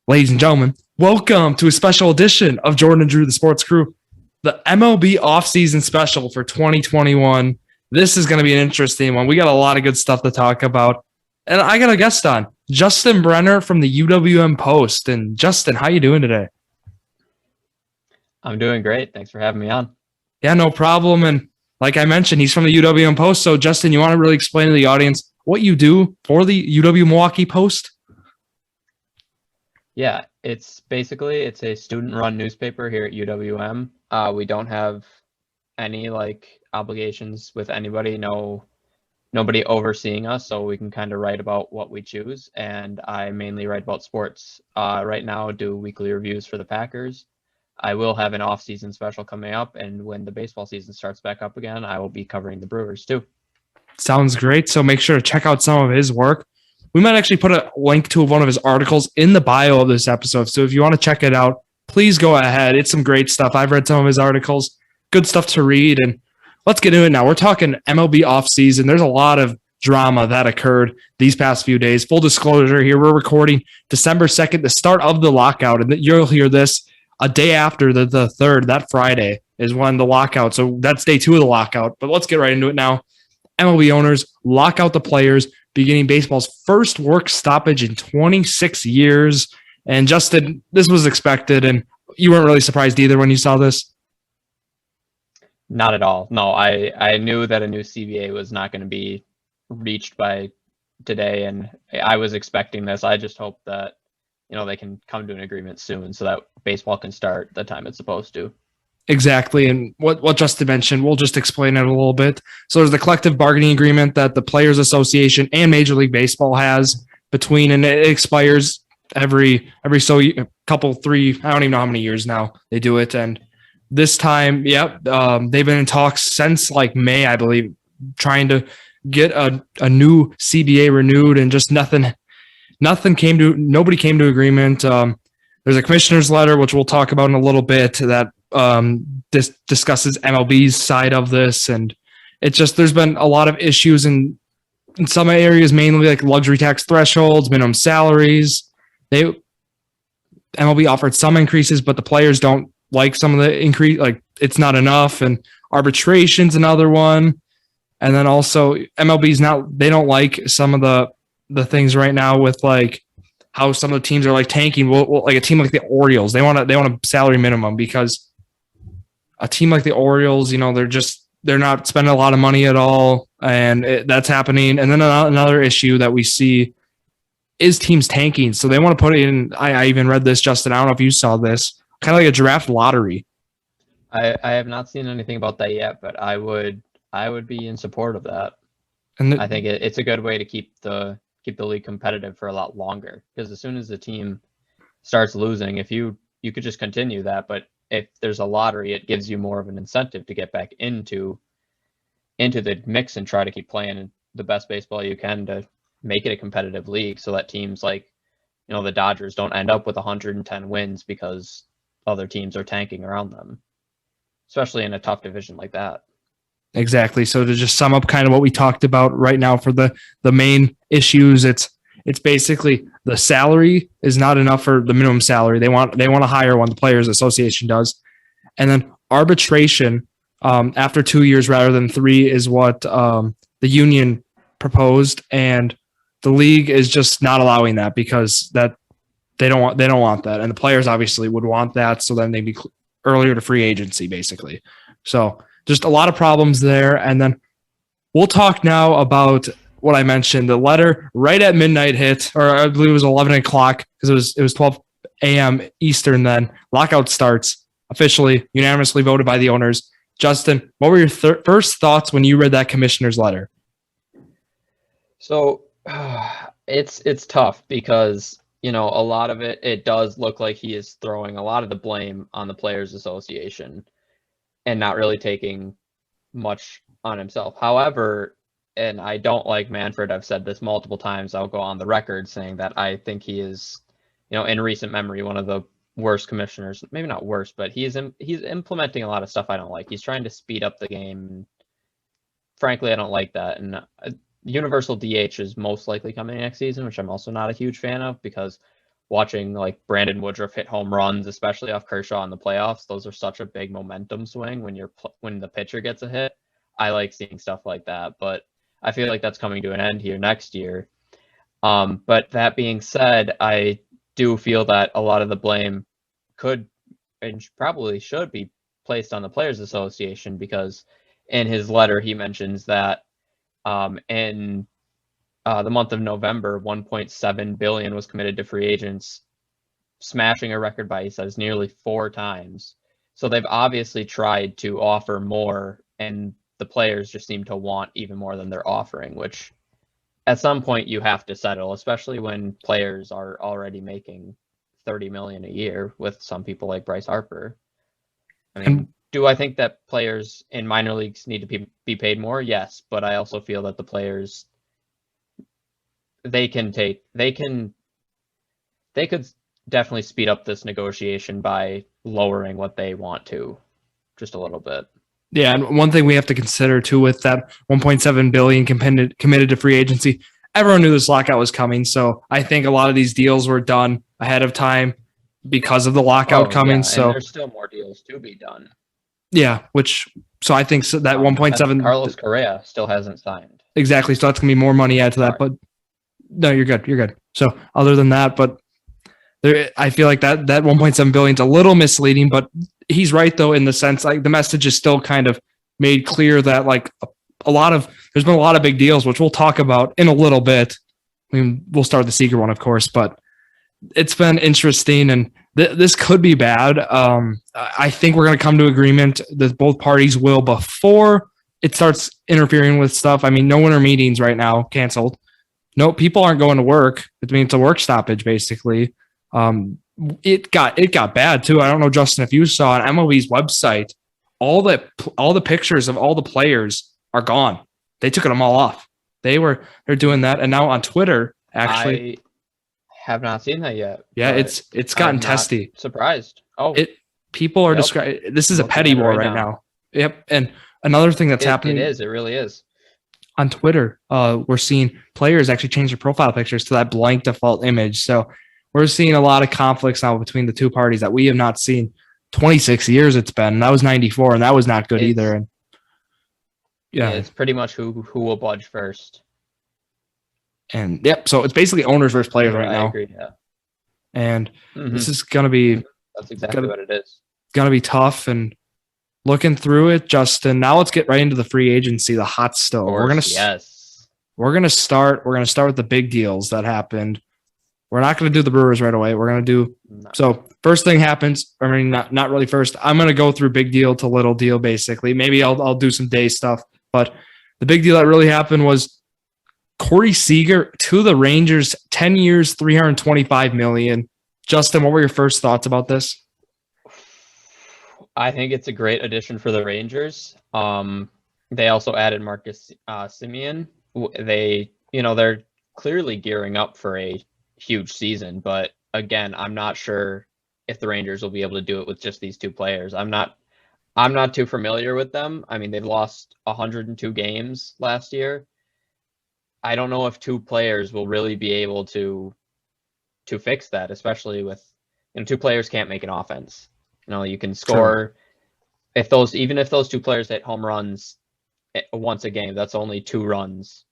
Ladies and gentlemen, welcome to a special edition of Jordan and Drew, the Sports Crew, the MLB offseason special for 2021. This is going to be an interesting one. We got a lot of good stuff to talk about. And I got a guest on, Justin Brenner from the UWM Post. And Justin, how you doing today? I'm doing great. Thanks for having me on. Yeah, no problem. And like I mentioned, he's from the UWM Post. So Justin, you want to really explain to the audience what you do for the UW Milwaukee Post? Yeah, it's a student-run newspaper here at UWM. We don't have any obligations with anybody, nobody overseeing us, so we can kind of write about what we choose. And I mainly write about sports. Right now, do weekly reviews for the Packers. I will have an off-season special coming up, and when the baseball season starts back up again, I will be covering the Brewers too. Sounds great. So make sure to check out some of his work. We might actually put a link to one of his articles in the bio of this episode. So if you want to check it out, please go ahead. It's some great stuff. I've read some of his articles. Good stuff to read. And let's get into it now. We're talking MLB offseason. There's a lot of drama that occurred these past few days. Full disclosure here, we're recording December 2nd, the start of the lockout. And you'll hear this a day after the 3rd, that Friday is when the lockout. So that's day 2 of the lockout. But let's get right into it now. MLB owners lock out the players, beginning baseball's first work stoppage in 26 years. And Justin, this was expected, and you weren't really surprised either when you saw this? Not at all. No, I knew that a new CBA was not going to be reached by today, and I was expecting this. I just hope that, they can come to an agreement soon so that baseball can start the time it's supposed to. Exactly. And what Justin mentioned, we'll just explain it a little bit. So there's the collective bargaining agreement that the Players Association and Major League Baseball has between, and it expires every couple, 3, I don't even know how many years now they do it. And this time, they've been in talks since May, I believe, trying to get a new CBA renewed, and just nobody came to agreement. There's a commissioner's letter, which we'll talk about in a little bit, that this discusses MLB's side of this, and it's just there's been a lot of issues in some areas, mainly like luxury tax thresholds, minimum salaries. MLB offered some increases, but the players don't like some of the increase. Like, it's not enough, and arbitration's another one. And then also they don't like some of the things right now with how some of the teams are tanking. Well, like a team like the Orioles, they want a salary minimum, because a team like the Orioles, they're not spending a lot of money at all, and that's happening. And then another issue that we see is teams tanking. So they want to put in, I even read this, Justin, I don't know if you saw this, kind of like a draft lottery. I have not seen anything about that yet, but I would be in support of that. And I think it's a good way to keep the league competitive for a lot longer, because as soon as the team starts losing, if you could just continue that, but if there's a lottery, it gives you more of an incentive to get back into the mix and try to keep playing the best baseball you can to make it a competitive league, so that teams like, the Dodgers don't end up with 110 wins because other teams are tanking around them, especially in a tough division like that. Exactly. So to just sum up kind of what we talked about right now for the main issues, it's basically the salary is not enough for the minimum salary. They want a higher one. The Players Association does. And then arbitration after 2 years rather than 3 is what the union proposed, and the league is just not allowing that, because that they don't want that. And the players obviously would want that, so then they'd be earlier to free agency, basically. So just a lot of problems there. And then we'll talk now about what I mentioned. The letter right at midnight hit, or I believe it was 11 o'clock, because it was 12 a.m. Eastern then. Lockout starts, officially, unanimously voted by the owners. Justin, what were your first thoughts when you read that commissioner's letter? So it's tough, because, a lot of it does look like he is throwing a lot of the blame on the Players Association and not really taking much on himself. However, and I don't like Manfred, I've said this multiple times, I'll go on the record saying that I think he is, in recent memory, one of the worst commissioners. Maybe not worst, but he's implementing a lot of stuff I don't like. He's trying to speed up the game. Frankly, I don't like that. And universal DH is most likely coming next season, which I'm also not a huge fan of, because watching like Brandon Woodruff hit home runs, especially off Kershaw in the playoffs. Those are such a big momentum swing when the pitcher gets a hit. I like seeing stuff like that, but I feel like that's coming to an end here next year. But that being said, I do feel that a lot of the blame could and probably should be placed on the Players Association, because in his letter he mentions that in the month of November, $1.7 billion was committed to free agents, smashing a record by, he says, nearly 4 times. So they've obviously tried to offer more, and the players just seem to want even more than they're offering, which at some point you have to settle, especially when players are already making $30 million a year with some people like Bryce Harper. I mean, do I think that players in minor leagues need to be paid more? Yes, but I also feel that the players, they could definitely speed up this negotiation by lowering what they want to just a little bit. Yeah, and one thing we have to consider too with that $1.7 billion committed to free agency, everyone knew this lockout was coming, so I think a lot of these deals were done ahead of time because of the lockout coming. Yeah, so there's still more deals to be done. Yeah, so I think that 1.7 Carlos Correa still hasn't signed. Exactly, so that's gonna be more money added to that. But no, you're good. So other than that, but I feel like that 1.7 billion is a little misleading, but he's right though in the sense like the message is still kind of made clear that like there's been a lot of big deals, which we'll talk about in a little bit. I mean, we'll start with the Seager one, of course, but it's been interesting, and this could be bad. I think we're going to come to agreement that both parties will before it starts interfering with stuff. I mean, no winter meetings right now, canceled. No, people aren't going to work. It means it's a work stoppage, basically. It got bad too. I don't know, Justin, if you saw on MLB's website, all the pictures of all the players are gone. They took them all off. They're doing that, and now on Twitter, actually, I have not seen that yet. Yeah, it's gotten testy. Surprised. People are describing this is a petty war right now. Yep, and another thing that's happening. It really is. On Twitter, we're seeing players actually change their profile pictures to that blank default image. So we're seeing a lot of conflicts now between the two parties that we have not seen. 26 years it's been. And that was 94, and that was not good either. And yeah, it's pretty much who will budge first. And yep, so it's basically owners versus players right now. I agree, yeah. And this is gonna be that's exactly what it is. Gonna be tough. And looking through it, Justin. Now let's get right into the free agency, the hot stove. We're gonna start with the big deals that happened. We're not gonna do the Brewers right away. We're gonna do so. First thing happens. I mean, not really first. I'm gonna go through big deal to little deal, basically. Maybe I'll do some day stuff, but the big deal that really happened was Corey Seager to the Rangers, 10 years, $325 million. Justin, what were your first thoughts about this? I think it's a great addition for the Rangers. They also added Marcus Semien. They're clearly gearing up for a huge season, but again, I'm not sure if the Rangers will be able to do it with just these two players. I'm not too familiar with them. I mean, they've lost 102 games last year. I don't know if two players will really be able to fix that, especially with two players can't make an offense. You can score if those two players hit home runs once a game, that's only 2 runs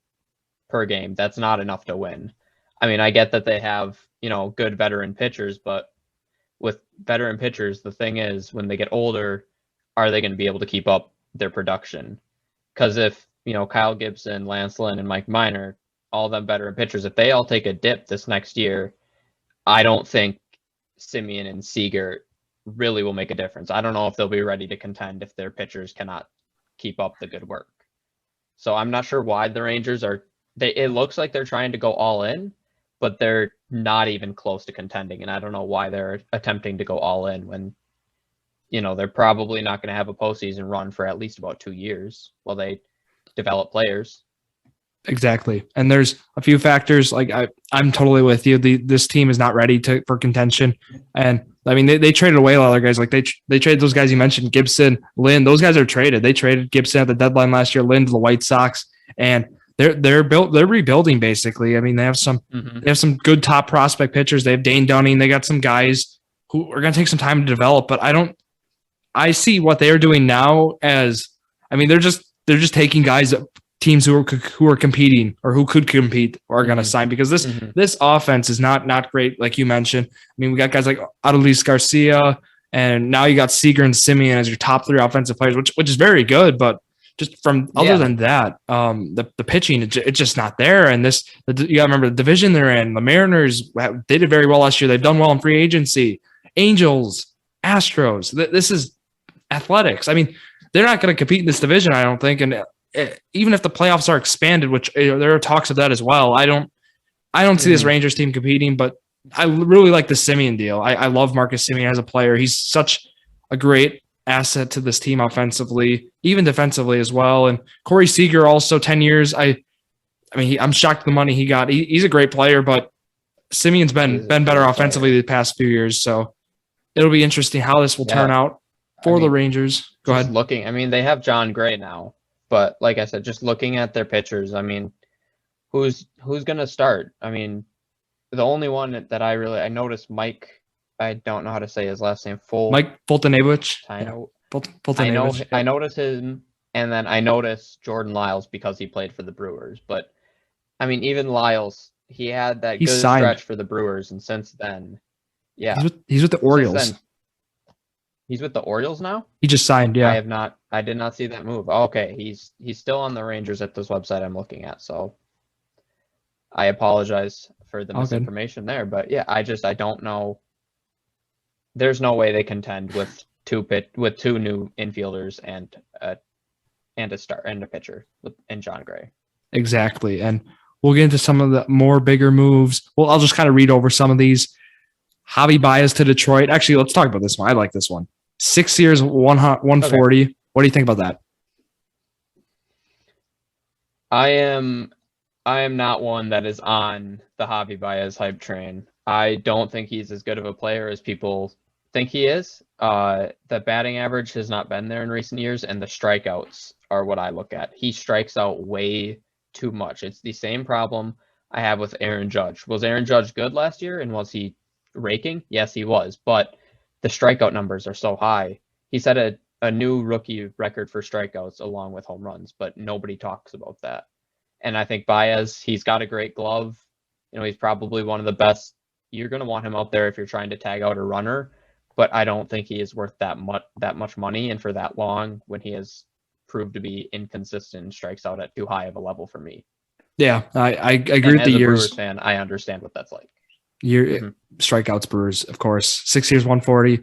per game. That's not enough to win. I mean, I get that they have, good veteran pitchers, but with veteran pitchers, the thing is when they get older, are they going to be able to keep up their production? Because if Kyle Gibson, Lance Lynn, and Mike Minor, all them veteran pitchers, if they all take a dip this next year, I don't think Semien and Seager really will make a difference. I don't know if they'll be ready to contend if their pitchers cannot keep up the good work. So I'm not sure why the Rangers it looks like they're trying to go all in, but they're not even close to contending. And I don't know why they're attempting to go all in when, they're probably not going to have a postseason run for at least about 2 years while they develop players. Exactly. And there's a few factors. Like I'm totally with you. This team is not ready for contention. And I mean, they traded away a lot of other guys. Like they traded those guys you mentioned, Gibson, Lynn. Those guys are traded. They traded Gibson at the deadline last year, Lynn to the White Sox, and they're rebuilding basically. I mean, they have some good top prospect pitchers. They have Dane Dunning. They got some guys who are going to take some time to develop, but I see what they're doing now as, I mean, they're just taking guys, teams who are competing or who could compete or are going to sign, because this offense is not great, like you mentioned. I mean, we got guys like Adolis Garcia, and now you got Seager and Simeon as your top 3 offensive players, which is very good, but just from other than that, the pitching, it's just not there. And you got to remember the division they're in. The Mariners, they did very well last year. They've done well in free agency. Angels, Astros. This is athletics. I mean, they're not going to compete in this division, I don't think. And even if the playoffs are expanded, which there are talks of that as well, I don't see this Rangers team competing. But I really like the Simeon deal. I love Marcus Simeon as a player. He's such a great asset to this team offensively, even defensively as well. And Corey Seager also 10 years. I'm shocked at the money he got. He's a great player, but Simeon's been better offensively the past few years. So it'll be interesting how this will turn out for the Rangers. Go ahead. Looking, I mean, they have John Gray now, but like I said, just looking at their pitchers, I mean, who's going to start? I mean, the only one that I noticed, Mike, I don't know how to say his last name. Mike Fultonevich. I noticed him, and then I noticed Jordon Lawrenz because he played for the Brewers. But I mean, even Lawrenz, he had that good stretch for the Brewers, and since then, he's with the Orioles. He's with the Orioles now? He just signed, yeah. I did not see that move. Oh, okay, he's still on the Rangers at this website I'm looking at, so I apologize for the misinformation there. But yeah, I don't know. There's no way they contend with two new infielders and a pitcher and John Gray. Exactly. And we'll get into some of the more bigger moves. Well, I'll just kind of read over some of these. Javi Baez to Detroit. Actually, let's talk about this one. I like this one. 6 years, 140. Okay. What do you think about that? I am not one that is on the Javi Baez hype train. I don't think he's as good of a player as people think he is. The batting average has not been there in recent years, and the strikeouts are what I look at. He strikes out way too much. It's the same problem I have with Aaron Judge. Was Aaron Judge good last year, and was he raking? Yes, he was, but the strikeout numbers are so high. He set a new rookie record for strikeouts along with home runs, but nobody talks about that. And I think Baez, he's got a great glove. He's probably one of the best. You're going to want him out there if you're trying to tag out a runner, but I don't think he is worth that much money and for that long when he has proved to be inconsistent and strikes out at too high of a level for me. Yeah, I agree with the years. Brewers fan, I understand what that's like. Strikeouts, Brewers, of course. 6 years, 140.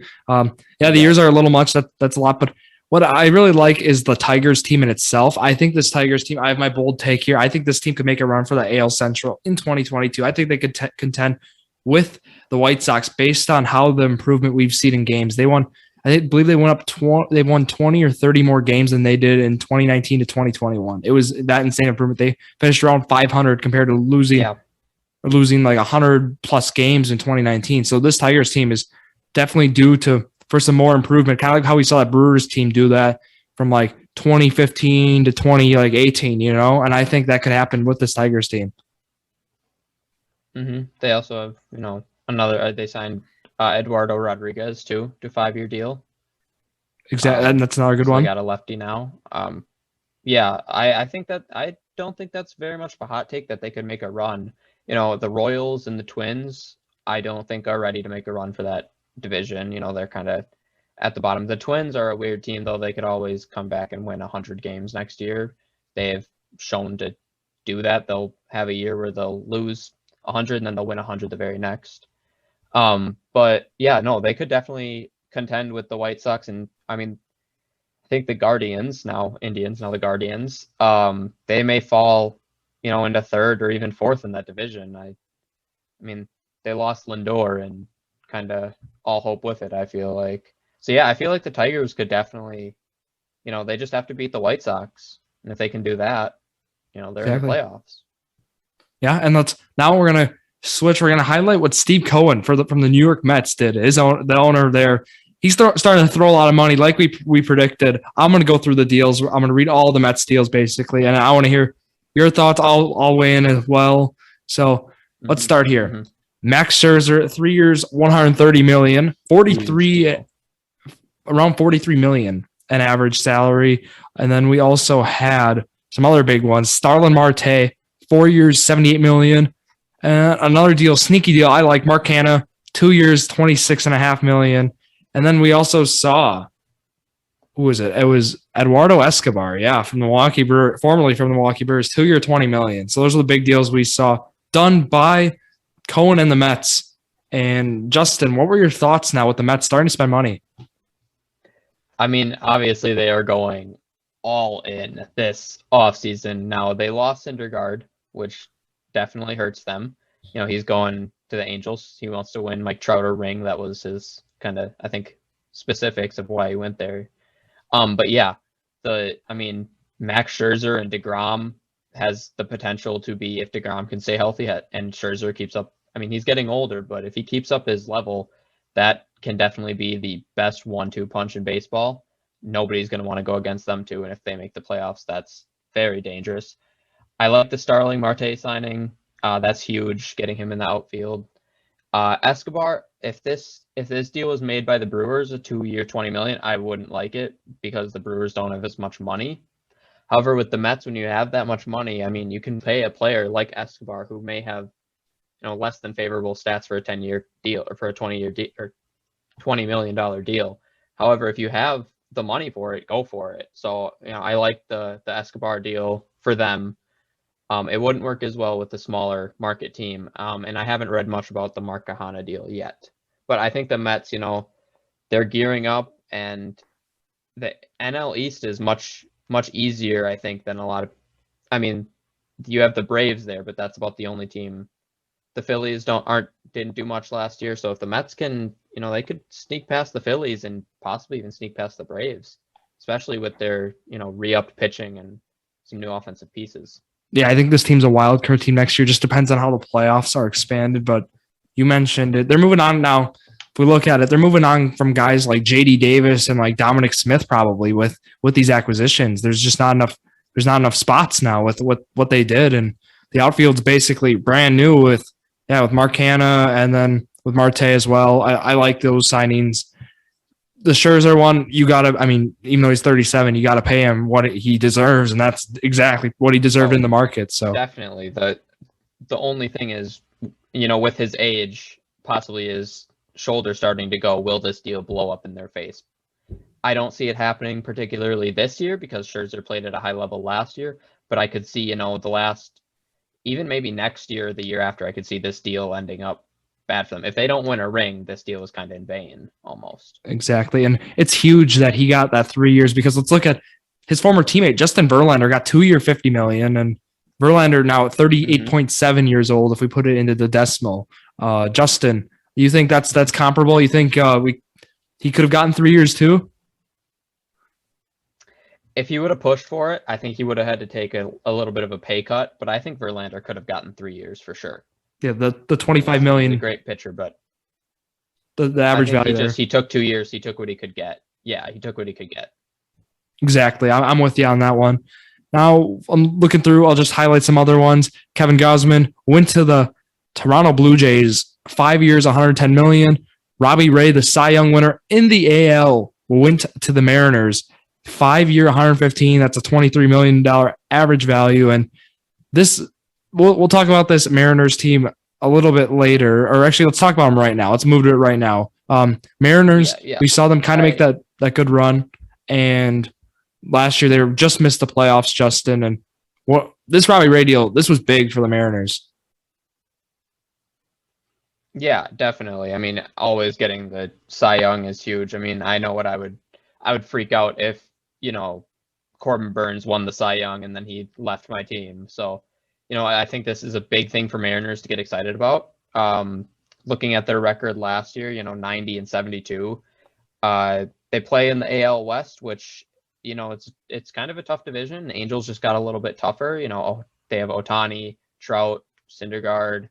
The years are a little much. That's a lot, but what I really like is the Tigers team in itself. I think this Tigers team, I have my bold take here. I think this team could make a run for the AL Central in 2022. I think they could contend with the White Sox based on how the improvement we've seen in games. They won, I believe they went up they won 20 or 30 more games than they did in 2019 to 2021. It was that insane improvement. They finished around 500 compared to losing like 100 plus games in 2019. So this Tigers team is definitely due for some more improvement, kind of like how we saw that Brewers team do that from like 2015 to 2018, and I think that could happen with this Tigers team. They also have, they signed Eduardo Rodriguez too, to 5-year deal. Exactly. And that's another good one. They got a lefty now. I think that, I don't think that's very much of a hot take that they could make a run. The Royals and the Twins, I don't think are ready to make a run for that division. They're kind of at the bottom. The Twins are a weird team, though. They could always come back and win 100 games next year. They have shown to do that. They'll have a year where they'll lose 100 and then they'll win 100 the very next. But yeah, no, they could definitely contend with the White Sox. And I mean, I think the Guardians, now Indians, now the Guardians, they may fall, into third or even fourth in that division. I mean, they lost Lindor and kind of all hope with it, I feel like. So yeah, I feel like the Tigers could definitely, they just have to beat the White Sox. And if they can do that, they're in the playoffs. Yeah, and now we're going to switch. We're going to highlight what Steve Cohen from the New York Mets did. The owner there, he's starting to throw a lot of money like we predicted. I'm going to go through the deals. I'm going to read all the Mets deals basically, and I want to hear your thoughts. I'll weigh in as well. So let's start here. Mm-hmm. Max Scherzer, 3 years, 130 million, 43, around 43 million an average salary. And then we also had some other big ones. Starlin Marte, 4 years, 78 million. Another deal, sneaky deal. I like Mark Hanna, 2 years, 26.5 million. And then we also saw, who was it? It was Eduardo Escobar, from the Milwaukee Brewers, formerly from the Milwaukee Brewers, 2 year, 20 million. So those are the big deals we saw done by Cohen and the Mets. And Justin, what were your thoughts now with the Mets starting to spend money? I mean, obviously they are going all in this offseason. Now they lost Syndergaard, which definitely hurts them. He's going to the Angels. He wants to win Mike Trout or ring. That was his kind of, I think, specifics of why he went there. But yeah, Max Scherzer and DeGrom has the potential to be, if DeGrom can stay healthy and Scherzer keeps up. He's getting older, but if he keeps up his level, that can definitely be the best 1-2 punch in baseball. Nobody's going to want to go against them too. And if they make the playoffs, that's very dangerous. I like the Starling Marte signing. That's huge, getting him in the outfield. Escobar, if this deal was made by the Brewers, a 2 year, 20 million, I wouldn't like it because the Brewers don't have as much money. However, with the Mets, when you have that much money, you can pay a player like Escobar who may have, less than favorable stats for a 10-year deal or for a 20-year or $20 million deal. However, if you have the money for it, go for it. So, I like the Escobar deal for them. It wouldn't work as well with the smaller market team. And I haven't read much about the Mark Kahana deal yet. But I think the Mets, they're gearing up, and the NL East is much, much easier, I think, than a lot of. You have the Braves there, but that's about the only team. The Phillies didn't do much last year. So if the Mets can, they could sneak past the Phillies and possibly even sneak past the Braves, especially with their, re-upped pitching and some new offensive pieces. Yeah, I think this team's a wild card team next year. Just depends on how the playoffs are expanded. But you mentioned it. They're moving on now. If we look at it, they're moving on from guys like J.D. Davis and like Dominic Smith probably with these acquisitions. There's just not enough. There's not enough spots now with what they did, and the outfield's basically brand new with Mark Hanna and then with Marte as well. I like those signings. The Scherzer one, you got to, even though he's 37, you got to pay him what he deserves, and that's exactly what he deserved in the market. So definitely. The only thing is, with his age, possibly his shoulder starting to go, will this deal blow up in their face? I don't see it happening particularly this year because Scherzer played at a high level last year, but I could see, the last, even maybe next year, the year after, I could see this deal ending up bad for them. If they don't win a ring, this deal is kind of in vain almost. Exactly. And it's huge that he got that 3 years, because let's look at his former teammate, Justin Verlander, got 2 year, 50 million, and Verlander now at 38.7 years old, if we put it into the decimal. Justin, you think that's comparable? You think he could have gotten 3 years too? If he would have pushed for it, I think he would have had to take a little bit of a pay cut, but I think Verlander could have gotten 3 years for sure. Yeah, the 25 million. He's a great pitcher, but the average value he took 2 years. He took what he could get. Yeah, he took what he could get. Exactly. I'm with you on that one. Now I'm looking through. I'll just highlight some other ones. Kevin Gausman went to the Toronto Blue Jays, 5 years, 110 million. Robbie Ray, the Cy Young winner in the AL, went to the Mariners, 5 year, 115. That's a $23 million average value. And this, we'll talk about this Mariners team a little bit later, or actually let's talk about them right now. Let's move to it right now. Mariners, we saw them kind of make that good run. And last year they just missed the playoffs, Justin. And this Robbie Ray deal, this was big for the Mariners. Yeah, definitely. Always getting the Cy Young is huge. I know what I would freak out if, Corbin Burns won the Cy Young and then he left my team. So, I think this is a big thing for Mariners to get excited about. Looking at their record last year, 90 and 72. They play in the AL West, which, it's kind of a tough division. Angels just got a little bit tougher. They have Ohtani, Trout, Syndergaard,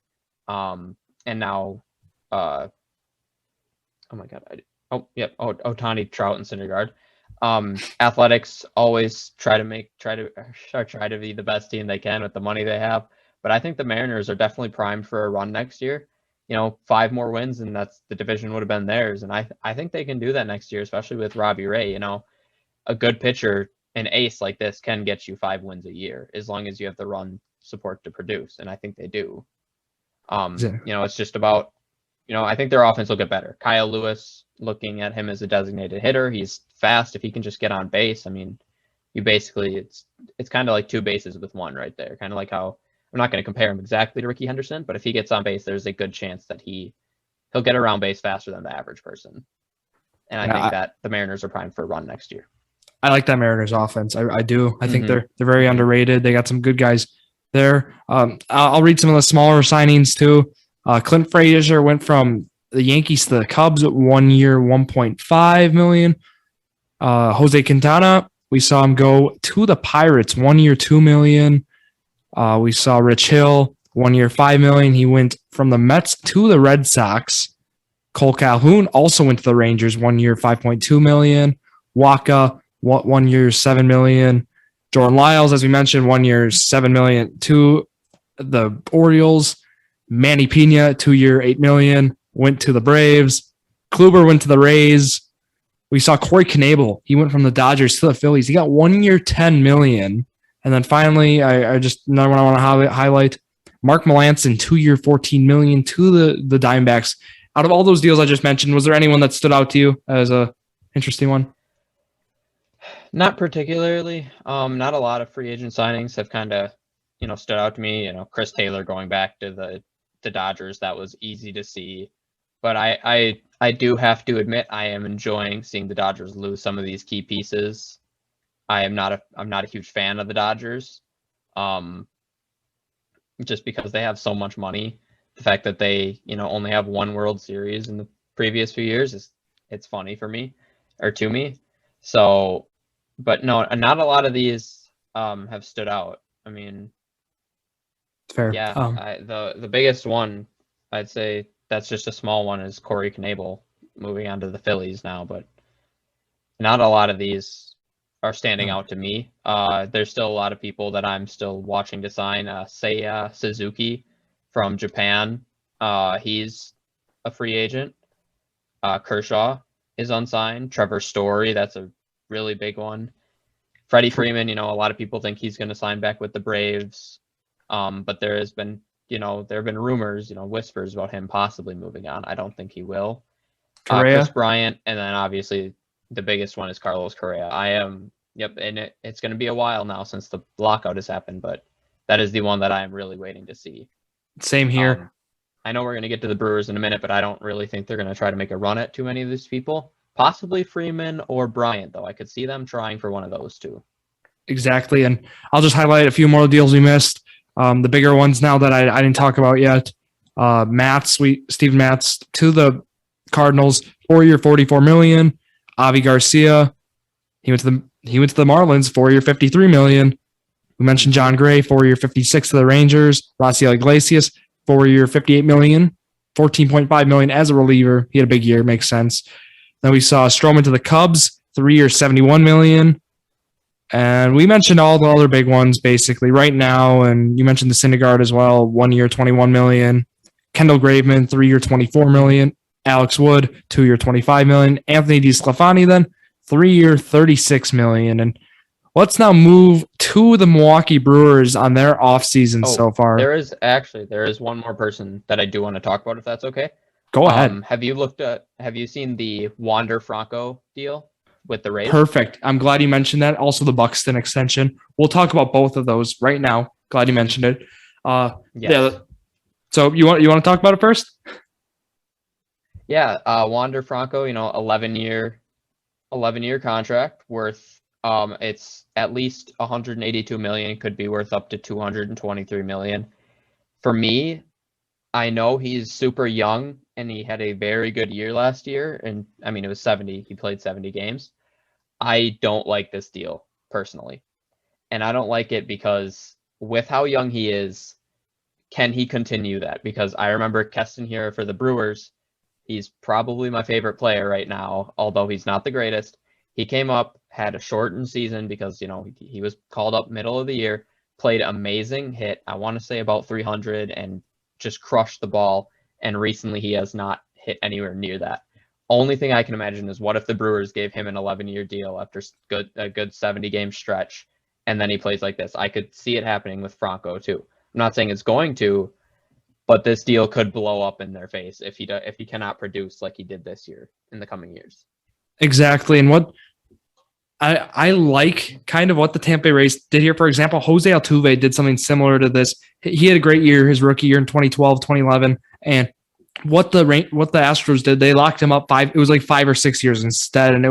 and now, Ohtani, Trout, and Syndergaard. Athletics always try to be the best team they can with the money they have. But I think the Mariners are definitely primed for a run next year. 5 more wins and that's the division would have been theirs. And I think they can do that next year, especially with Robbie Ray. A good pitcher, an ace like this can get you 5 wins a year as long as you have the run support to produce. And I think they do. It's just about, I think their offense will get better. Kyle Lewis, looking at him as a designated hitter, he's fast. If he can just get on base, you basically, it's kind of like 2 bases with 1 right there. Kind of like how, I'm not going to compare him exactly to Ricky Henderson, but if he gets on base, there's a good chance that he'll get around base faster than the average person. And I think that the Mariners are primed for a run next year. I like that Mariners offense. I do. I think they're very underrated. They got some good guys there. I'll read some of the smaller signings too. Clint Frazier went from the Yankees to the Cubs at 1 year, $1.5 million. Jose Quintana, we saw him go to the Pirates, 1 year, $2 million. We saw Rich Hill, 1 year, $5 million. He went from the Mets to the Red Sox. Cole Calhoun also went to the Rangers, 1 year, $5.2 million. Waka, 1 year, $7 million. Jordan Lyles, as we mentioned, 1 year, $7 million to the Orioles. Manny Pena, 2 year, $8 million, went to the Braves. Kluber went to the Rays. We saw Corey Knebel. He went from the Dodgers to the Phillies. He got 1 year, $10 million. And then finally, another one I want to highlight, Mark Melancon, 2 year, $14 million to the Diamondbacks. Out of all those deals I just mentioned, was there anyone that stood out to you as a interesting one? Not particularly. Not a lot of free agent signings have kind of, stood out to me. Chris Taylor going back to the Dodgers, that was easy to see. But I do have to admit I am enjoying seeing the Dodgers lose some of these key pieces. I'm not a huge fan of the Dodgers, just because they have so much money. The fact that they only have 1 World Series in the previous few years it's funny for me or to me. So, but no, not a lot of these have stood out. Fair. Yeah, the biggest one, I'd say that's just a small one, is Corey Knebel moving on to the Phillies now, but not a lot of these are standing out to me. There's still a lot of people that I'm still watching to sign. Seiya Suzuki from Japan. He's a free agent. Kershaw is unsigned. Trevor Story, that's a really big one. Freddie Freeman, a lot of people think he's going to sign back with the Braves. But there has been, there have been rumors, whispers about him possibly moving on. I don't think he will. Chris Bryant, and then obviously the biggest one is Carlos Correa. And it's going to be a while now since the lockout has happened, but that is the one that I am really waiting to see. Same here. I know we're going to get to the Brewers in a minute, but I don't really think they're going to try to make a run at too many of these people. Possibly Freeman or Bryant, though. I could see them trying for one of those two. Exactly, and I'll just highlight a few more deals we missed. The bigger ones now that I didn't talk about yet. Steven Matz to the Cardinals, 4 year, $44 million. Avi Garcia, he went to the Marlins, 4 year, $53 million. We mentioned John Gray, 4 year, $56 to the Rangers. Raciel Iglesias, 4 year, $58 million, $14.5 million as a reliever. He had a big year, makes sense. Then we saw Stroman to the Cubs, 3 year, $71 million. And we mentioned all the other big ones basically right now. And you mentioned the Syndergaard as well, 1 year, $21 million. Kendall Graveman, 3 year, $24 million. Alex Wood, 2 year, $25 million. Anthony DeSclafani then, 3 year, $36 million. And let's now move to the Milwaukee Brewers on their offseason so far. There is one more person that I do want to talk about, if that's okay. Go ahead. Have you seen the Wander Franco deal with the Rays? Perfect. I'm glad you mentioned that. Also the Buxton extension. We'll talk about both of those right now. Glad you mentioned it. Yes. Yeah. So you want to talk about it first? Yeah. Wander Franco, 11-year contract worth, it's at least $182 million. Could be worth up to $223 million. For me, I know he's super young and he had a very good year last year. And it was 70. He played 70 games. I don't like this deal personally. And I don't like it because with how young he is, can he continue that? Because I remember Keston here for the Brewers. He's probably my favorite player right now, although he's not the greatest. He came up, had a shortened season because, he was called up middle of the year, played amazing, hit, I want to say about 300 and just crushed the ball. And recently he has not hit anywhere near that. Only thing I can imagine is what if the Brewers gave him an 11-year deal after a good 70-game stretch, and then he plays like this. I could see it happening with Franco too. I'm not saying it's going to, but this deal could blow up in their face if he cannot produce like he did this year in the coming years. Exactly. And what I like kind of what the Tampa Bay Rays did here. For example, Jose Altuve did something similar to this. He had a great year, his rookie year in 2012, 2011. And what the Astros did, they locked him up it was like 5 or 6 years instead. And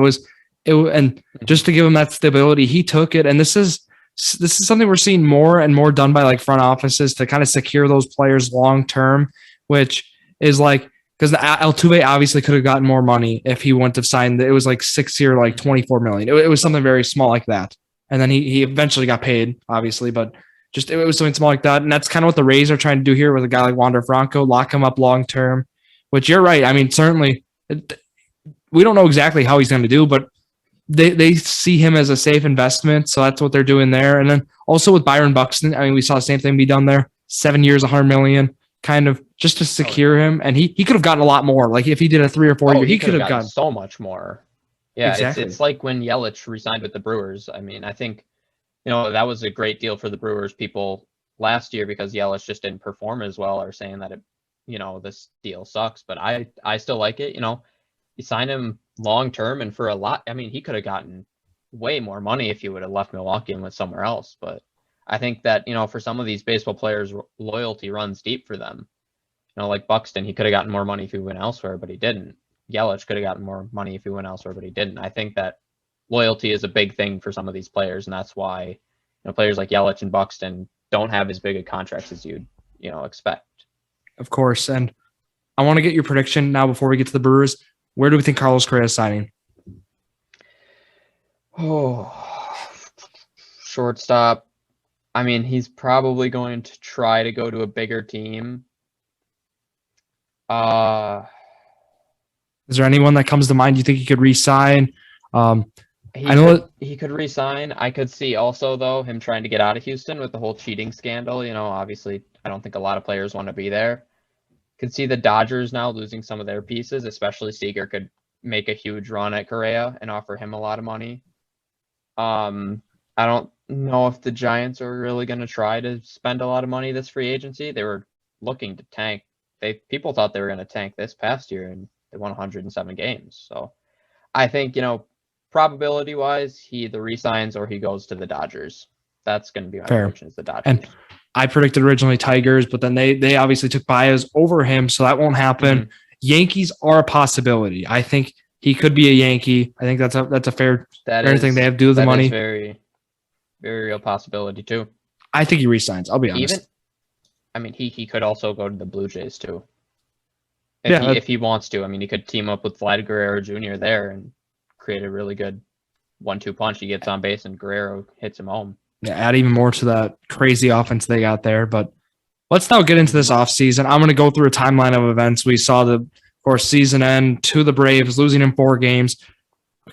and just to give him that stability, he took it. And this is something we're seeing more and more done by like front offices to kind of secure those players long-term, which is like, because Altuve obviously could have gotten more money if he wouldn't have signed. It was like 6-year, like $24 million. It was something very small like that. And then he eventually got paid, obviously, but just it was something small like that. And that's kind of what the Rays are trying to do here with a guy like Wander Franco, lock him up long term, which you're right. I mean, certainly we don't know exactly how he's going to do, but they see him as a safe investment. So that's what they're doing there. And then also with Byron Buxton, I mean, we saw the same thing be done there. 7 years, $100 million. Kind of just to secure him, and he could have gotten a lot more. Like if he did a 3 or 4 year, he could have gotten so much more. Yeah, exactly. It's like when Yelich resigned with the Brewers. I mean, I think that was a great deal for the Brewers. People last year, because Yelich just didn't perform as well, are saying that this deal sucks. But I still like it. You sign him long term, and for a lot. I mean, he could have gotten way more money if he would have left Milwaukee and went somewhere else. But I think that, for some of these baseball players, loyalty runs deep for them. Like Buxton, he could have gotten more money if he went elsewhere, but he didn't. Yelich could have gotten more money if he went elsewhere, but he didn't. I think that loyalty is a big thing for some of these players, and that's why players like Yelich and Buxton don't have as big a contracts as you'd expect. Of course, and I want to get your prediction now before we get to the Brewers. Where do we think Carlos Correa is signing? Oh, shortstop. I mean, he's probably going to try to go to a bigger team. Is there anyone that comes to mind you think he could re-sign? He could re-sign. I could see also, though, him trying to get out of Houston with the whole cheating scandal. Obviously, I don't think a lot of players want to be there. Could see the Dodgers now losing some of their pieces, especially Seager could make a huge run at Correa and offer him a lot of money. I don't know if the Giants are really going to try to spend a lot of money this free agency. They were looking to tank. People thought they were going to tank this past year, and they won 107 games. So I think, probability wise, he either resigns or he goes to the Dodgers. That's going to be my prediction, is the Dodgers. And I predicted originally Tigers, but then they obviously took Baez over him, so that won't happen. Mm-hmm. Yankees are a possibility. I think he could be a Yankee. I think that's a fair thing they have to do with the money. Very, very real possibility too. I think he resigns. I'll be honest. He could also go to the Blue Jays too. If he wants to. I mean, he could team up with Vlad Guerrero Jr. there and create a really good 1-2 punch. He gets on base and Guerrero hits him home. Yeah, add even more to that crazy offense they got there. But let's now get into this offseason. I'm going to go through a timeline of events. We saw of course, season end to the Braves, losing in 4 games.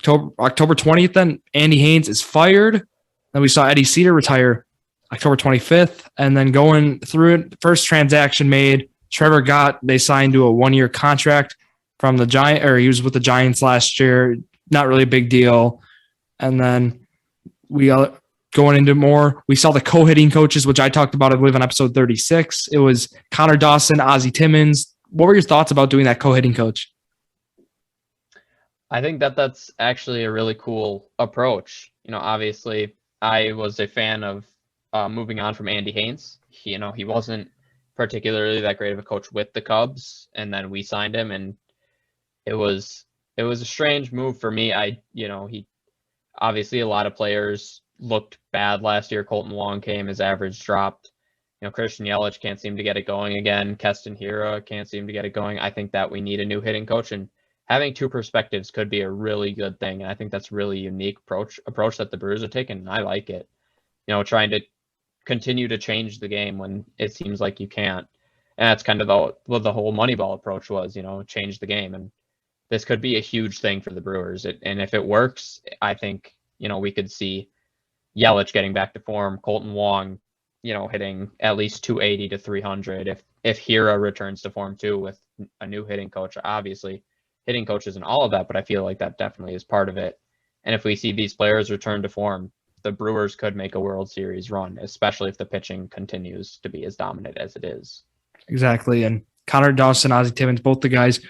October 20th, then Andy Haynes is fired. Then we saw Eddie Cedar retire October 25th, and then going through it, first transaction made, Trevor Gott, they signed to a 1-year contract from the Giants, or he was with the Giants last year. Not really a big deal. And then we going into more, we saw the co-hitting coaches, which I talked about, I believe, on episode 36. It was Connor Dawson, Ozzie Timmons. What were your thoughts about doing that co-hitting coach? I think that's actually a really cool approach. Obviously, I was a fan of moving on from Andy Haynes. He wasn't particularly that great of a coach with the Cubs, and then we signed him, and it was a strange move for me. He obviously, a lot of players looked bad last year. Colton Wong came, his average dropped. Christian Yelich can't seem to get it going again. Keston Hiura can't seem to get it going. I think that we need a new hitting coach, and having 2 perspectives could be a really good thing. And I think that's really unique approach that the Brewers are taking. And I like it. Trying to continue to change the game when it seems like you can't. And that's kind of what the whole Moneyball approach was, change the game. And this could be a huge thing for the Brewers. And if it works, I think, we could see Yelich getting back to form, Colton Wong, hitting at least 280 to 300. If Hira returns to form too with a new hitting coach, obviously hitting coaches and all of that, but I feel like that definitely is part of it. And if we see these players return to form, the Brewers could make a World Series run, especially if the pitching continues to be as dominant as it is. Exactly. And Connor Dawson, Ozzie Timmons, both the guys,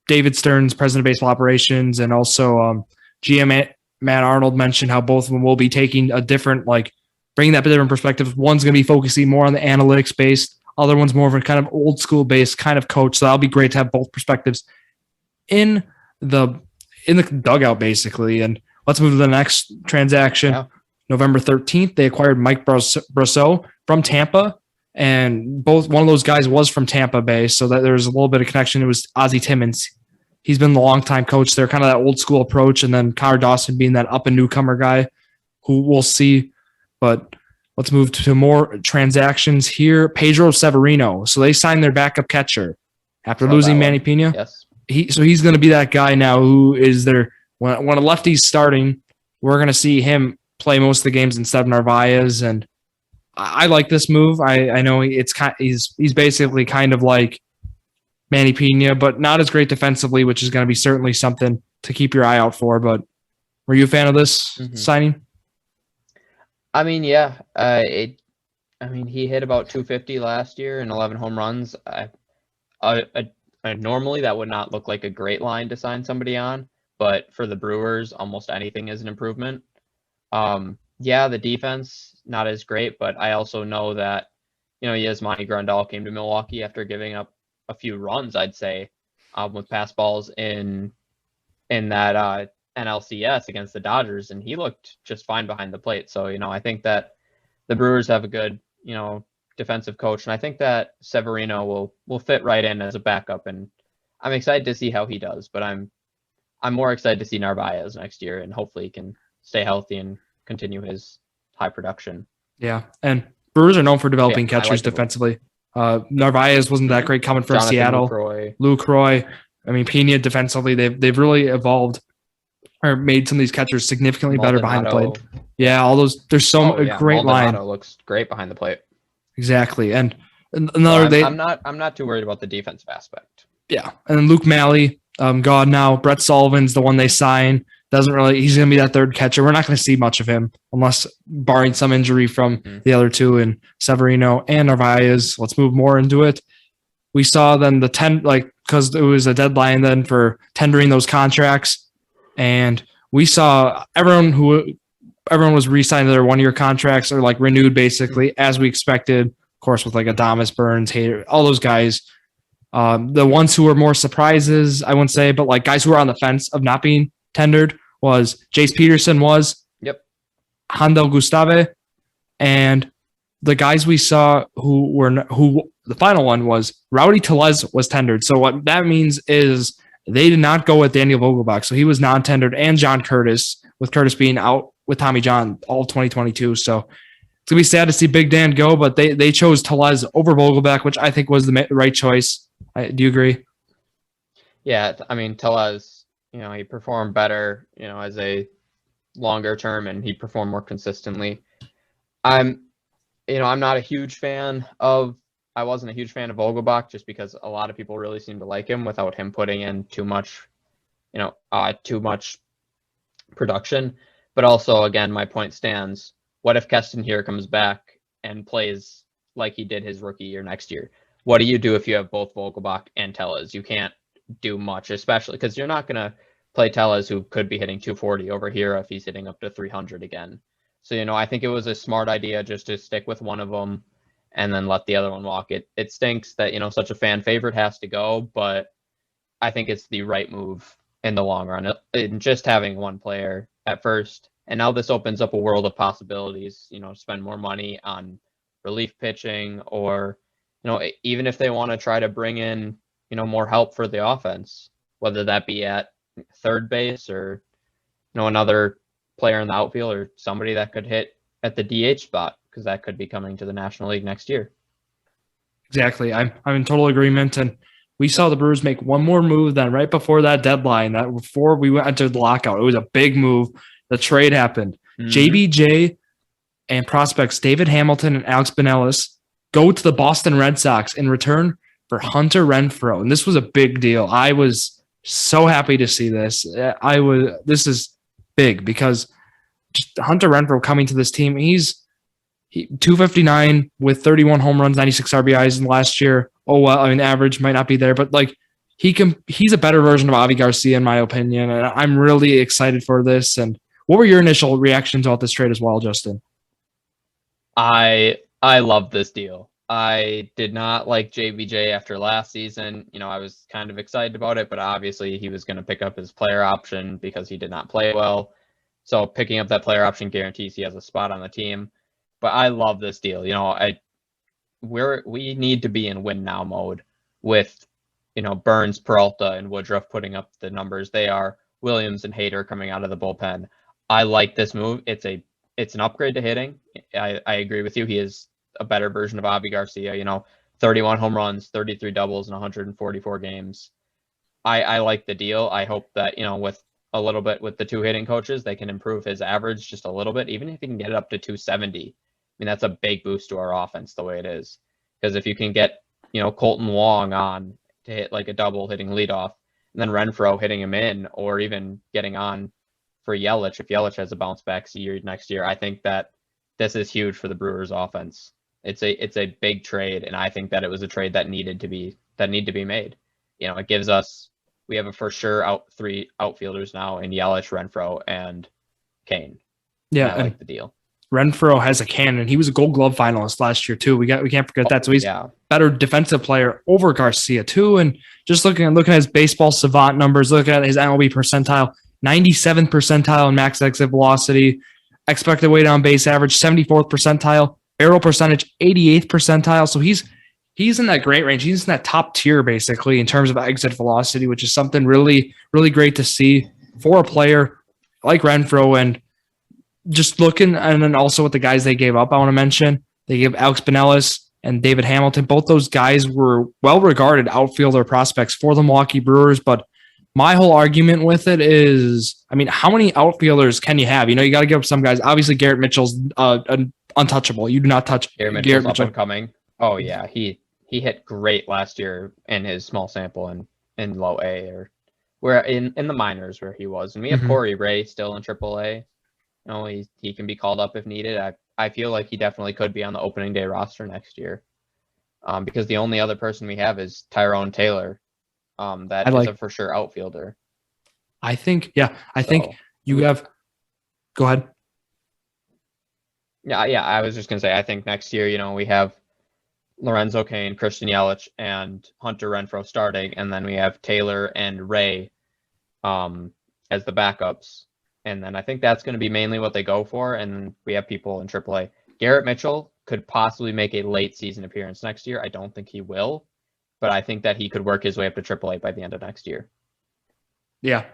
David Stearns, president of baseball operations, and also GM Matt Arnold mentioned how both of them will be taking a different, bringing that different perspective. One's going to be focusing more on the analytics based, other one's more of a kind of old school based kind of coach. So that'll be great to have both perspectives in the dugout, basically. And let's move to the next transaction. Yeah. November 13th, they acquired Mike Brosseau from Tampa. And one of those guys was from Tampa Bay, so that there's a little bit of connection. It was Ozzie Timmons. He's been the longtime coach there, kind of that old school approach, and then Connor Dawson being that up and newcomer guy who we'll see. But let's move to more transactions here. Pedro Severino. So they signed their backup catcher after losing Manny Pena. Yes. He's going to be that guy now who is there. When a lefty's starting, we're going to see him play most of the games instead of Narvaez, and I like this move. I know he's basically kind of like Manny Pena, but not as great defensively, which is going to be certainly something to keep your eye out for. But were you a fan of this signing? I mean, yeah. He hit about 250 last year and 11 home runs. Normally, that would not look like a great line to sign somebody on, but for the Brewers, almost anything is an improvement. Yeah, the defense, not as great, but I also know that, Yasmani Grandal came to Milwaukee after giving up a few runs, I'd say, with pass balls in that NLCS against the Dodgers, and he looked just fine behind the plate. So, I think that the Brewers have a good, defensive coach, and I think that Severino will fit right in as a backup, and I'm excited to see how he does, but I'm more excited to see Narvaez next year, and hopefully he can stay healthy and continue his high production. Yeah, and Brewers are known for developing catchers defensively. Narvaez wasn't that great coming from Jonathan Seattle. Lucroy. I mean, Pena defensively, they've really evolved or made some of these catchers significantly better behind the plate. Yeah, all those. There's a great line. Looks great behind the plate. Exactly, and I'm not too worried about the defensive aspect. Yeah, and then Luke Malley, gone now. Brett Sullivan's the one they sign. He's going to be that third catcher. We're not going to see much of him unless barring some injury from the other two, and Severino and Narvaez. Let's move more into it. We saw then because it was a deadline then for tendering those contracts, and we saw everyone was re-signed to their 1-year contracts or renewed basically as we expected. Of course, with Adames, Burns, Hader, all those guys. The ones who were more surprises, I wouldn't say, but guys who were on the fence of not being tendered was Jace Peterson Handel Gustave, and the guys we saw who the final one was Rowdy Tellez was tendered. So what that means is they did not go with Daniel Vogelbach. So he was non-tendered, and John Curtis, with Curtis being out with Tommy John all of 2022. So it's going to be sad to see Big Dan go, but they chose Tellez over Vogelbach, which I think was the right choice. Do you agree? Yeah, I mean, Tellez, he performed better, as a longer term, and he performed more consistently. I'm not a huge fan of, I wasn't a huge fan of Vogelbach just because a lot of people really seem to like him without him putting in too much production. But also, again, my point stands. What if Keston here comes back and plays like he did his rookie year next year? What do you do if you have both Vogelbach and Tellez? You can't do much, especially because you're not going to play Tellez, who could be hitting 240 over here if he's hitting up to 300 again. So, I think it was a smart idea just to stick with one of them and then let the other one walk. It stinks that, such a fan favorite has to go, but I think it's the right move in the long run. And just having one player at first, and now this opens up a world of possibilities, spend more money on relief pitching, or, even if they want to try to bring in, more help for the offense, whether that be at third base or, another player in the outfield or somebody that could hit at the DH spot, because that could be coming to the National League next year. Exactly. I'm in total agreement. And we saw the Brewers make one more move then right before that deadline, that before we entered the lockout. It was a big move. The trade happened. JBJ and prospects David Hamilton and Alex Pinellas go to the Boston Red Sox in return for Hunter Renfroe. And this was a big deal. I was so happy to see this. This is big because Hunter Renfroe coming to this team, he's 259 with 31 home runs, 96 RBIs in last year. Oh, well, I mean, average might not be there, but like he's a better version of Avi Garcia, in my opinion. And I'm really excited for this. And what were your initial reactions about this trade as well, Justin? I love this deal. I did not like JBJ after last season. I was kind of excited about it, but obviously he was going to pick up his player option because he did not play well. So picking up that player option guarantees he has a spot on the team. But I love this deal. We need to be in win now mode with, Burns, Peralta, and Woodruff putting up the numbers they are. Williams and Hader coming out of the bullpen. I like this move. It's an upgrade to hitting. I agree with you. He is a better version of Avi Garcia. 31 home runs, 33 doubles in 144 games. I like the deal. I hope that with a little bit with the two hitting coaches, they can improve his average just a little bit, even if he can get it up to 270. I mean, that's a big boost to our offense the way it is. Because if you can get, Colton Wong on to hit like a double hitting leadoff, and then Renfroe hitting him in, or even getting on for Yelich, if Yelich has a bounce back next year, I think that this is huge for the Brewers offense. It's a big trade, and I think that it was a trade that needed to be made. It gives us, we have a for sure three outfielders now in Yelich, Renfroe, and Kane. Yeah, and I like the deal. Renfroe has a cannon. He was a Gold Glove finalist last year too. We can't forget that. So he's better defensive player over Garcia too. And just looking at his baseball savant numbers, looking at his MLB percentile, 97th percentile in max exit velocity, expected weight on base average, 74th percentile, barrel percentage, 88th percentile. So he's in that great range. He's in that top tier basically in terms of exit velocity, which is something really, really great to see for a player like Renfroe. And just looking, and then also with the guys they gave up, I want to mention, they gave Alex Pinellas and David Hamilton. Both those guys were well-regarded outfielder prospects for the Milwaukee Brewers, but my whole argument with it is, I mean, how many outfielders can you have? You got to give up some guys. Obviously, Garrett Mitchell's untouchable. You do not touch Garrett Mitchell. Up and coming. Oh, yeah. He hit great last year in his small sample in low A, or where in the minors where he was. And we have Corey Ray still in Triple A. He can be called up if needed. I feel like he definitely could be on the opening day roster next year, because the only other person we have is Tyrone Taylor, that is a for sure outfielder. I think you have. Go ahead. Yeah. I was just gonna say, I think next year, we have Lorenzo Cain, Christian Yelich, and Hunter Renfroe starting, and then we have Taylor and Ray, as the backups. And then I think that's going to be mainly what they go for. And we have people in AAA. Garrett Mitchell could possibly make a late season appearance next year. I don't think he will, but I think that he could work his way up to AAA by the end of next year. Yeah.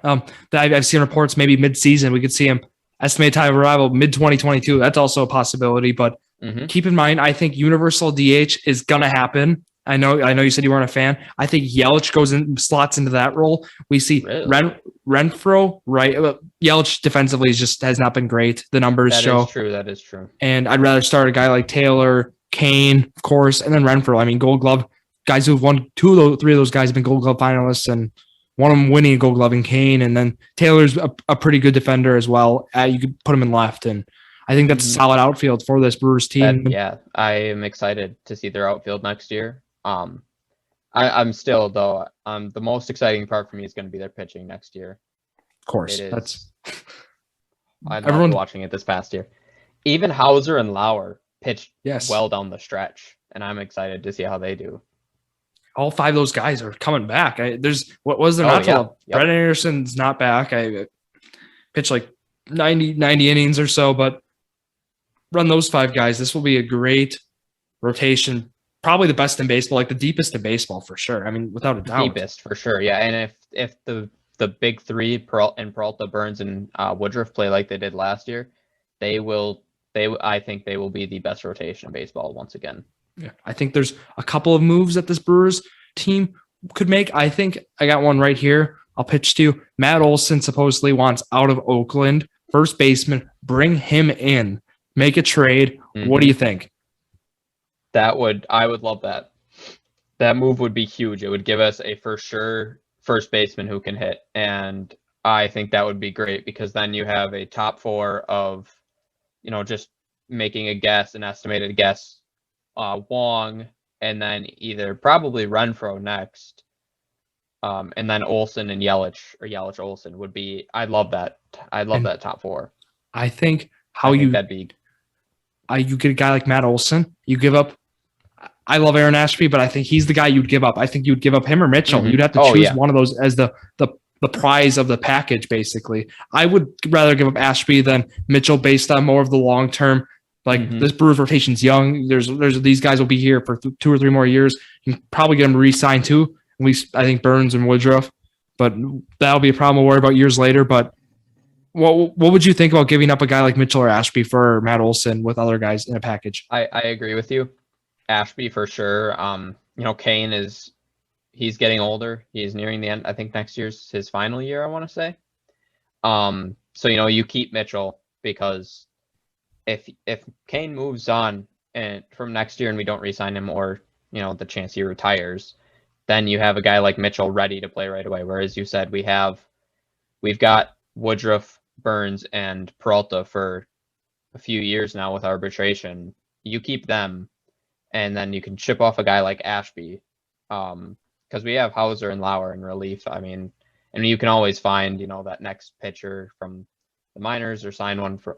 I've seen reports maybe mid-season we could see him estimated time of arrival mid-2022. That's also a possibility, but keep in mind, I think universal DH is going to happen. I know you said you weren't a fan. I think Yelich slots into that role. We see Renfroe, right? Yelich defensively has not been great. The numbers show. That is true. And I'd rather start a guy like Taylor, Kane, of course, and then Renfroe. I mean, Gold Glove guys who've won three of those guys have been Gold Glove finalists, and one of them winning a Gold Glove in Kane. And then Taylor's a pretty good defender as well. You could put him in left, and I think that's a solid outfield for this Brewers team. I am excited to see their outfield next year. I'm still, though, the most exciting part for me is going to be their pitching next year. Of course. I loved watching it this past year. Even Hauser and Lauer pitched well down the stretch, and I'm excited to see how they do. All five of those guys are coming back. What was there not? Yep. Brett Anderson's not back. I pitched like 90 innings or so, but run those five guys. This will be a great rotation. Probably the best in baseball, like the deepest in baseball for sure. I mean, without a doubt. Deepest for sure, yeah. And if the big three, Peralta, Burns, and Woodruff play like they did last year, I think they will be the best rotation in baseball once again. Yeah, I think there's a couple of moves that this Brewers team could make, I think I got one right here. I'll pitch to you. Matt Olson supposedly wants out of Oakland, first baseman. Bring him in. Make a trade. Mm-hmm. What do you think? I would love that. That move would be huge. It would give us a for sure first baseman who can hit. And I think that would be great because then you have a top 4 of, just making a guess, an estimated guess, Wong, and then either probably Renfroe next. And then Olsen and Yelich, or Yelich Olsen would be, I'd love that. I'd love that top 4. I think that'd be, you get a guy like Matt Olson, you give up, I love Aaron Ashby, but I think he's the guy you'd give up. I think you'd give up him or Mitchell. Mm-hmm. You'd have to choose one of those as the prize of the package, basically. I would rather give up Ashby than Mitchell based on more of the long term. Like this Brewers rotation's young. There's these guys will be here for 2 or 3 more years. You can probably get them re-signed too. At least I think Burns and Woodruff, but that'll be a problem we'll worry about years later. But what would you think about giving up a guy like Mitchell or Ashby for Matt Olson with other guys in a package? I agree with you. Ashby for sure. Kane he's getting older. He's nearing the end. I think next year's his final year, I want to say. So you keep Mitchell because if Kane moves on and from next year and we don't re-sign him, or the chance he retires, then you have a guy like Mitchell ready to play right away. Whereas you said we've got Woodruff, Burns, and Peralta for a few years now with arbitration. You keep them, and then you can chip off a guy like Ashby, because we have Hauser and Lauer in relief. I mean, and you can always find that next pitcher from the minors or sign one for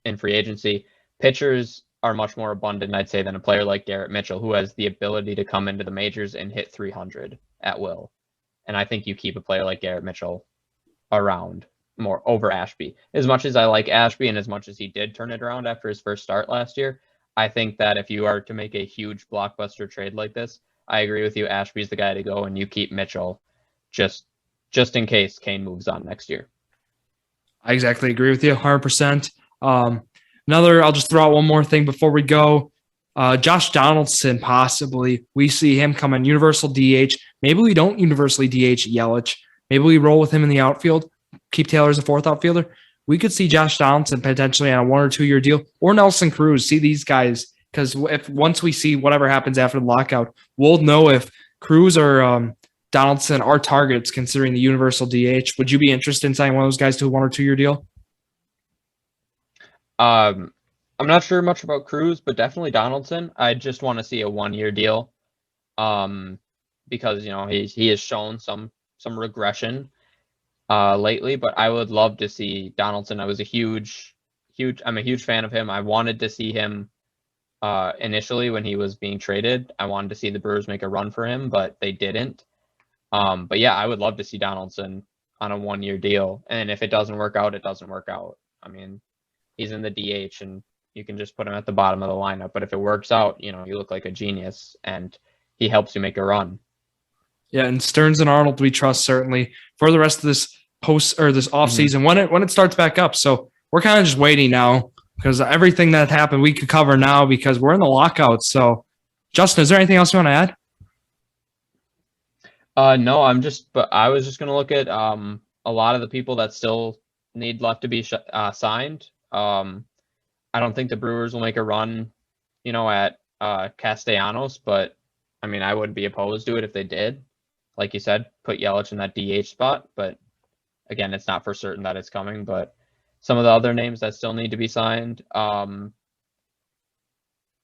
in free agency. Pitchers are much more abundant, I'd say, than a player like Garrett Mitchell, who has the ability to come into the majors and hit 300 at will. And I think you keep a player like Garrett Mitchell around more over Ashby. As much as I like Ashby and as much as he did turn it around after his first start last year, I think that if you are to make a huge blockbuster trade like this, I agree with you. Ashby's the guy to go, and you keep Mitchell just in case Kane moves on next year. I exactly agree with you, 100%. I'll just throw out one more thing before we go. Josh Donaldson, possibly. We see him come in universal DH. Maybe we don't universally DH Yelich. Maybe we roll with him in the outfield, keep Taylor as a 4th outfielder. We could see Josh Donaldson potentially on a 1 or 2 year deal, or Nelson Cruz. See these guys, because once we see whatever happens after the lockout, we'll know if Cruz or Donaldson are targets considering the universal DH. Would you be interested in signing one of those guys to a 1 or 2 year deal? I'm not sure much about Cruz, but definitely Donaldson. I just want to see a 1 year deal, because he has shown some regression lately. But I would love to see Donaldson. I'm a huge fan of him. I wanted to see him initially when he was being traded. I wanted to see the Brewers make a run for him, but they didn't. But yeah, I would love to see Donaldson on a 1 year deal. And if it doesn't work out, it doesn't work out. I mean, he's in the DH and you can just put him at the bottom of the lineup. But if it works out, you look like a genius and he helps you make a run. Yeah, and Stearns and Arnold we trust certainly for the rest of this this offseason when it starts back up. So we're kind of just waiting now because everything that happened we could cover now because we're in the lockout. So Justin, is there anything else you want to add? No, but I was just going to look at a lot of the people that still need left to be signed. I don't think the Brewers will make a run, at Castellanos, but I mean, I wouldn't be opposed to it if they did. Like you said, put Yelich in that DH spot, but again, it's not for certain that it's coming. But some of the other names that still need to be signed,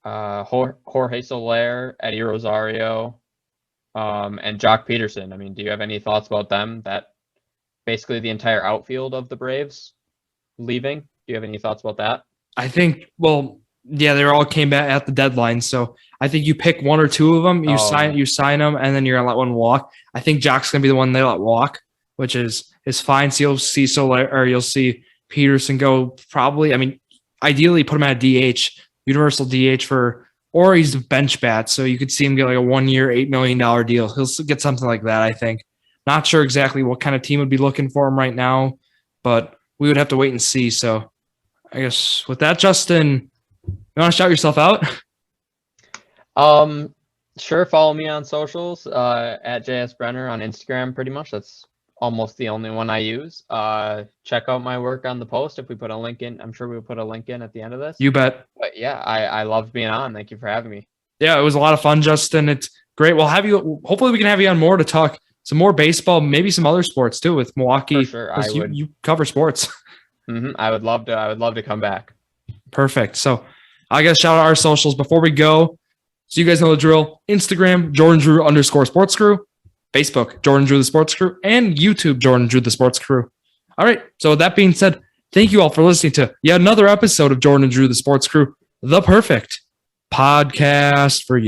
Jorge Soler, Eddie Rosario, and Jock Peterson. I mean, do you have any thoughts about them? That basically the entire outfield of the Braves leaving. Do you have any thoughts about that? I think, they all came back at the deadline. So I think you pick 1 or 2 of them, you sign them, and then you're gonna let one walk. I think Jock's gonna be the one they let walk, which is fine. So you'll see Soler or you'll see Peterson go probably. I mean, ideally put him at DH, universal DH or he's a bench bat. So you could see him get like a 1 year, $8 million deal. He'll get something like that, I think. Not sure exactly what kind of team would be looking for him right now, but we would have to wait and see. So I guess with that, Justin, you want to shout yourself out? Sure, follow me on socials at JS Brenner on Instagram. Pretty much, that's almost the only one I use. Check out my work on the post if we put a link in. I'm sure we'll put a link in at the end of this. You bet. But yeah, I loved being on. Thank you for having me. Yeah, it was a lot of fun, Justin. It's great. We'll have you. Hopefully, we can have you on more to talk some more baseball, maybe some other sports too with Milwaukee. For sure, you cover sports. I would love to. I would love to come back. Perfect. So I got to shout out our socials before we go. So you guys know the drill. Instagram, Jordon Drew _sports crew. Facebook, Jordon Drew the Sports Crew. And YouTube, Jordon Drew the Sports Crew. All right. So with that being said, thank you all for listening to yet another episode of Jordon Drew the Sports Crew, the perfect podcast for you.